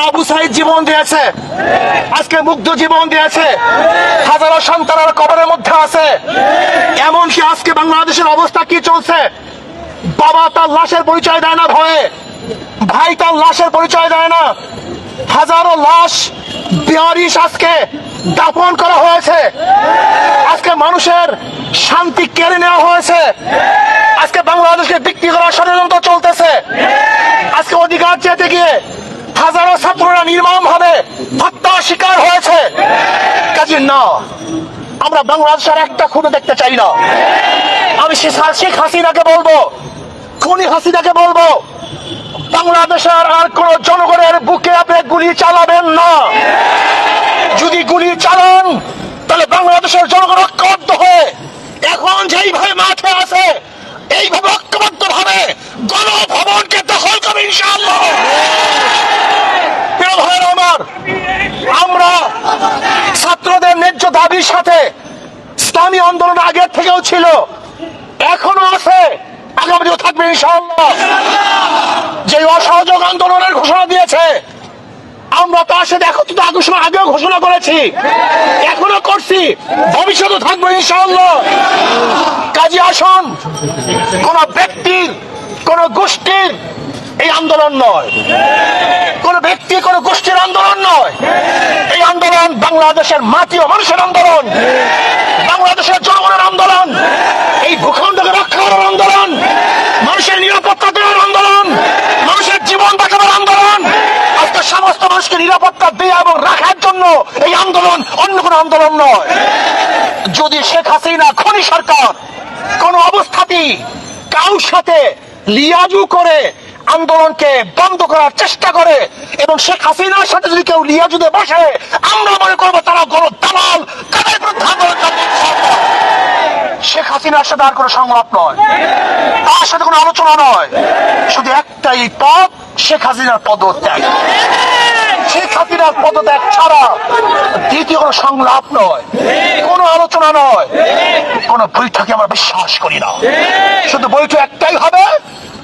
আবু সাইদ জীবন দিয়েছে, আজকে মুগ্ধ জীবন দিয়েছে, হাজারো সন্তানের কবরের মধ্যে আছে। এমনকি আজকে বাংলাদেশের অবস্থা কি চলছে, বাবা তার লাশের পরিচয় দেয় না ভয়ে, ভাই তার লাশের পরিচয় দেয় না, হাজারো লাশ বেয়ারিশ আজকে দাফন করা হয়েছে, আজকে মানুষের শান্তি কেড়ে নেওয়া হয়েছে, আজকে বাংলাদেশকে বিক্রি করার ষড়যন্ত্র চলতেছে, আজকে অধিকার চেতে গিয়ে হাজারো ছাত্ররা নির্মম ভাবে হত্যার শিকার হয়েছে। কাজে না, আমরা বাংলাদেশের একটা খুনে দেখতে চাই না। আমি শেখ হাসিনাকে বলবো, খুনি হাসিনাকে বলবো, বাংলাদেশের আর কোন জনগণের বুকে আপনি গুলি চালাবেন না। যদি গুলি চালান তাহলে বাংলাদেশের জনগণ ঐক্যবদ্ধ হয়ে এখন যেইভাবে মাঠে আছে এইভাবে ঐক্যবদ্ধ ভাবে গণভবনকে দখল করবে ইনশাআল্লাহ। প্রিয় ভাইরা আমার, আমরা ছাত্রদের ন্যায্য দাবির সাথে ইসলামী আন্দোলন আগের থেকেও ছিল, এখনো আছে, আগামীও থাকবে ইনশাআল্লাহ। যে অসহযোগ আন্দোলনের ঘোষণা দিয়েছে আমরা তার সাথে একত্রিত ঘোষণা আগেও ঘোষণা করেছি, এখনো করছি, ভবিষ্যতে থাকবো ইনশাআল্লাহ। কাজী আসন কোন ব্যক্তির কোন গোষ্ঠীর এই আন্দোলন নয়, কোন ব্যক্তি কোন গোষ্ঠীর আন্দোলন নয়, এই আন্দোলন বাংলাদেশের মাটি ও মানুষের আন্দোলন, বাংলাদেশের জনগণের আন্দোলন, এই ভূখণ্ডকে রক্ষা করার আন্দোলন, মানুষের নিরাপত্তা দেওয়ার আন্দোলন, মানুষের জীবন বাঁচানোর আন্দোলন। আজকে সমস্ত মানুষকে নিরাপত্তা দেওয়া এবং রাখার জন্য এই আন্দোলন, অন্য কোন আন্দোলন নয়। যদি শেখ হাসিনা খনি সরকার কোন অবস্থাতেই কারোর সাথে লিয়াজু করে আন্দোলনকে বন্ধ করার চেষ্টা করে এবং শেখ হাসিনার সাথে যদি কেউ লিয়াজুতে বসে, আমরা মনে করবো তারা গণ দালাল, তাদের বিরুদ্ধে আন্দোলন চালাবে। শেখ হাসিনার সাথে আর কোনো সংলাপ নয়, তার সাথে কোনো আলোচনা নয়, শুধু একটাই পথ, শেখ হাসিনার পদত্যাগ। শেখ হাসিনার পদত্যাগ ছাড়া দ্বিতীয় কোনো সংলাপ নয়, কোনো আলোচনা নয়, কোনো বৈঠকে আমরা বিশ্বাস করি না। শুধু বৈঠক একটাই হবে,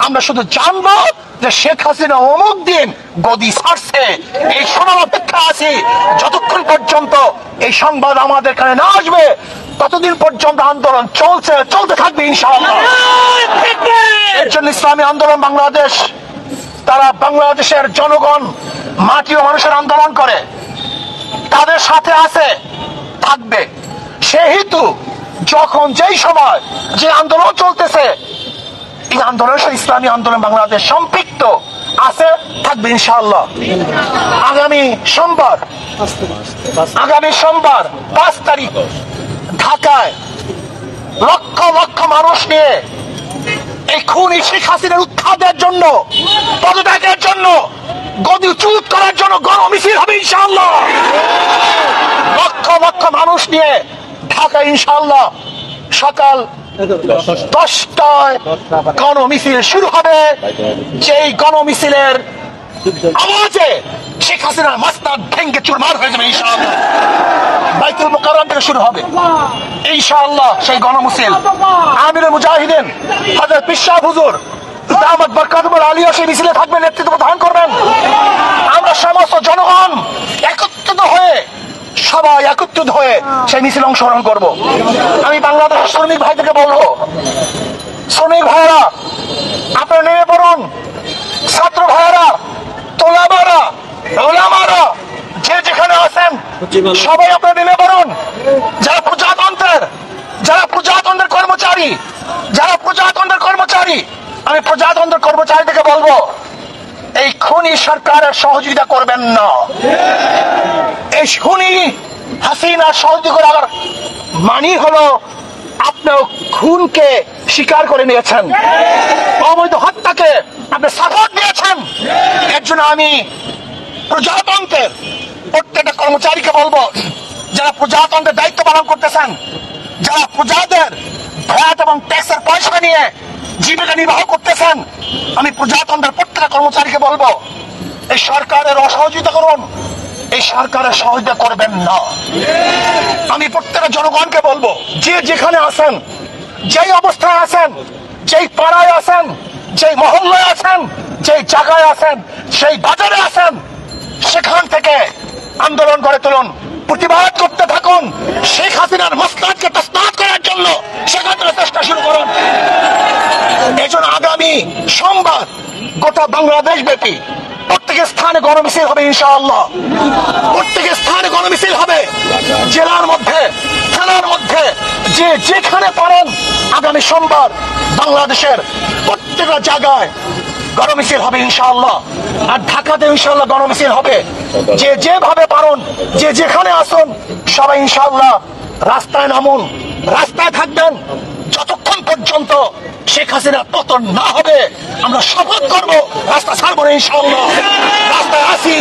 আমরা শুধু জানবো যে শেখ হাসিনা অমুক দিন গদি ছাড়ছে, এই শোনার অপেক্ষা আছি। যতক্ষণ পর্যন্ত এই সংবাদ আমাদের কানে না আসবে ততদিন পর্যন্ত আন্দোলন চলতে থাকবে ইনশাআল্লাহ। এর জন্য ইসলামী আন্দোলন বাংলাদেশ, তারা বাংলাদেশের জনগণ, মাটি ও মানুষের আন্দোলন করে, তাদের সাথে আছে, থাকবে। সেহেতু যখন যেই সময় যে আন্দোলন চলতেছে, এই আন্দোলনের সাথে ইসলামী আন্দোলন বাংলাদেশ সম্পৃক্ত আছে, থাকবে ইনশাআল্লাহ। আগামী সোমবার 5 তারিখ ঢাকায় লক্ষ লক্ষ মানুষ নিয়ে এই খুনি শেখ হাসিনার উৎখাতের জন্য, পদত্যাগের জন্য, গদিচ্যুত করার জন্য গণমিছিল হবে ইনশাআল্লাহ। লক্ষ লক্ষ মানুষ নিয়ে ঢাকায় ইনশাআল্লাহ সকাল 10টায় গণমিছিল শুরু হবে। যেই গণমিছিলের আওয়াজে শেখ হাসিনার মাসনাদ ভেঙ্গে চুরমার হয়ে যাবে ইনশাআল্লাহ। বাইতুল মুকাররম থেকে শুরু হবে ইনশাআল্লাহ সেই গণমিছিল। আমিরুল মুজাহিদিন হযরত পীর সাহেব হুজুর দামাত বরকাতুল আলিয়া সেই মিছিলে থাকবেন, নেতৃত্ব প্রদান করবেন। আমরা সমস্ত জনগণ সবাই একত্রিত হয়ে সেই মিছিল অংশগ্রহণ করব। আমি বাংলাদেশের শ্রমিক ভাইদেরকে বলবো, শ্রমিক ভাইয়েরা আপনারা নেমে পড়ুন, ছাত্র ভাইয়েরা, তোলাবারা, ওলামারা যে যেখানে আছেন সবাই আপনারা নেমে পড়ুন। যারা প্রজাতন্ত্রের কর্মচারী, আমি প্রজাতন্ত্রের কর্মচারীদেরকে বলবো, এই খুনি সরকারের সহযোগিতা করবেন না। এই খুনি হাসিনা সহযোগিতা করার মানি হলো আপনার খুনকে স্বীকার করে নিয়েছেন, অবৈধ হত্যাকে আপনি সাপোর্ট দিয়েছেন। এর জন্য আমি প্রজাতন্ত্রের প্রত্যেকটা কর্মচারীকে বলবো, যারা প্রজাতন্ত্রের দায়িত্ব পালন করতেছেন, যারা প্রজাদের ভ্যাট এবং ট্যাক্সের পয়সা নিয়ে জীবিকা নির্বাহ করতেছেন, আমি প্রজাতন্ত্রের প্রত্যেকটা কর্মচারীকে বলবো, এই সরকারের অসহযোগিতা করুন, এই সরকারের সহযোগিতা করবেন না। আমি প্রত্যেকটা জনগণকে বলবো, যে যেখানে আছেন, যেই অবস্থায় আছেন, যেই পাড়ায় আছেন, যেই মহল্লায় আছেন, যেই জায়গায় আছেন, সেই বাজারে আছেন, সেখান থেকে আন্দোলন গড়ে তুলুন, প্রতিবাদ করতে থাকুন। শেখ হাসিনার মসনদকে তসনদ করার জন্য সেখান থেকে চেষ্টা শুরু করুন। এই জন্য আগামী সোমবার গোটা বাংলাদেশ ব্যাপী প্রত্যেক স্থানে গণমিছিল হবে ইনশাআল্লাহ। প্রত্যেক স্থানে গণমিছিল হবে, জেলার মধ্যে, থানার মধ্যে, যে যেখানে পারেন আগামী সোমবার বাংলাদেশের প্রত্যেকটা জায়গায় গণমিছিল হবে ইনশাআল্লাহ। আর ঢাকাতে ইনশাআল্লাহ গণমিছিল হবে। যে যেভাবে পারেন, যে যেখানে আসুন, সবাই ইনশাআল্লাহ রাস্তায় নামুন, রাস্তায় থাকবেন যতক্ষণ পর্যন্ত শেখ হাসিনা পতন না হবে। আমরা শপথ করব রাস্তা ছাড়বো না ইনশাআল্লাহ। রাস্তায় আসি,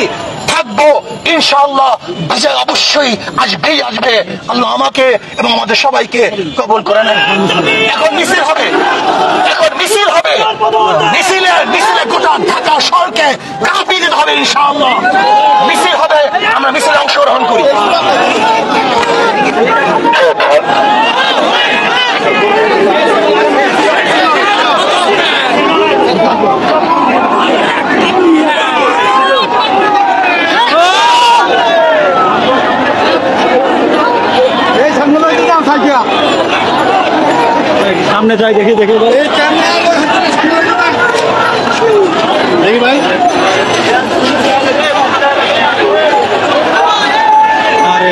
থাকবো ইনশাআল্লাহ। বিজয় অবশ্যই আসবেই আসবে। আল্লাহ আমাকে এবং আমাদের সবাইকে কবুল করে নেন। এখন মিছিল হবে, এখন মিছিল হবে, মিছিলে গোটা ঢাকা শহরকে কাঁপিয়ে দিতে হবে ইনশাআল্লাহ। মিছিল হবে, আমরা মিছিলে অংশগ্রহণ করি। সামনে যাই, দেখি দেখি দেখি ভাই। আরে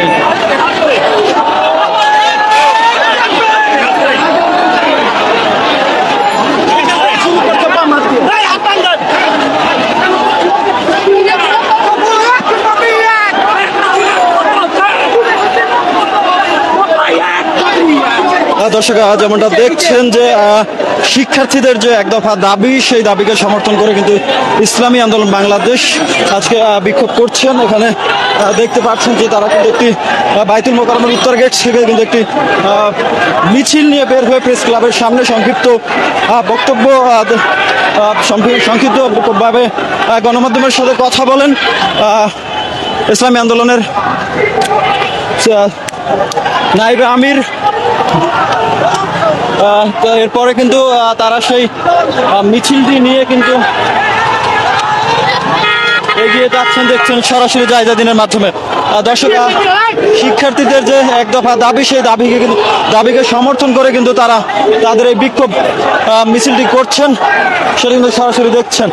দর্শক, যেমনটা দেখছেন যে শিক্ষার্থীদের যে এক দফা দাবি, সেই দাবিকে সমর্থন করে কিন্তু ইসলামী আন্দোলন বাংলাদেশ আজকে বিক্ষোভ করছেন। এখানে দেখতে পাচ্ছেন যে তারা কিন্তু একটি বাইতুল মোকাররমের উত্তর গেট থেকে কিন্তু একটি মিছিল নিয়ে বের হয়ে প্রেস ক্লাবের সামনে সংক্ষিপ্ত বক্তব্য, সংক্ষিপ্তভাবে গণমাধ্যমের সাথে কথা বলেন ইসলামী আন্দোলনের নায়েবে আমির। এরপরে কিন্তু তারা সেই মিছিলটি নিয়ে কিন্তু এগিয়ে যাচ্ছেন, দেখছেন সরাসরি জায়জাদিনের মাধ্যমে। দর্শক, শিক্ষার্থীদের যে এক দফা দাবি, সেই দাবিকে সমর্থন করে কিন্তু তারা তাদের এই বিক্ষোভ মিছিলটি করছেন, সেটা কিন্তু সরাসরি দেখছেন।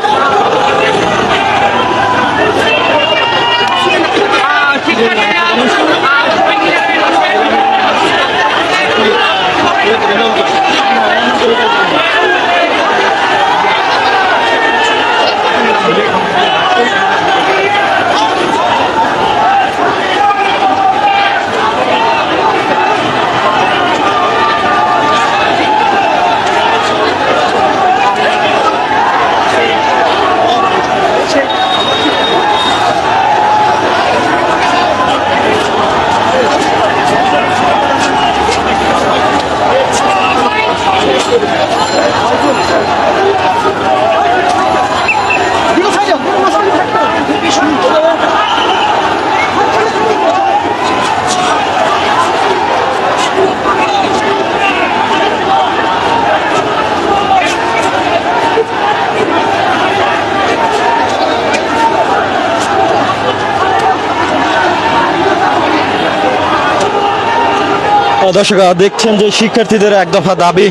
দর্শক, দেখছেন যে শিক্ষার্থীদের এক দফা দাবি,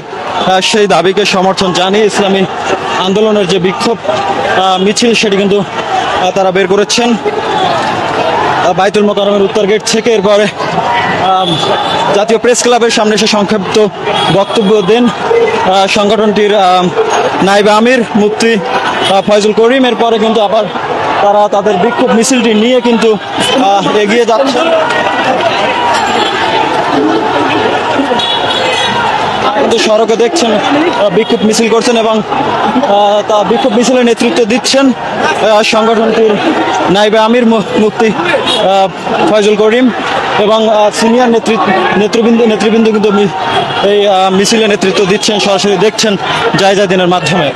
সেই দাবিকে সমর্থন জানিয়ে ইসলামী আন্দোলনের যে বিক্ষোভ মিছিল, সেটি কিন্তু তারা বের করেছেন বাইতুল মোকাররমের উত্তর গেট থেকে। এরপরে জাতীয় প্রেস ক্লাবের সামনে এসে সংক্ষিপ্ত বক্তব্য দেন সংগঠনটির নায়েবে আমির মুফতি ফয়জুল করিম। এরপরে কিন্তু আবার তারা তাদের বিক্ষোভ মিছিলটি নিয়ে কিন্তু এগিয়ে যাচ্ছেন। সড়কে দেখছেন বিক্ষোভ মিছিল করছেন এবং তা বিক্ষোভ মিছিলের নেতৃত্ব দিচ্ছেন সংগঠনটির নায়েবে আমির মুফতি ফয়জুল করিম এবং সিনিয়র নেতৃবৃন্দ কিন্তু এই মিছিলের নেতৃত্ব দিচ্ছেন, সরাসরি দেখছেন জায়জাদিনের মাধ্যমে।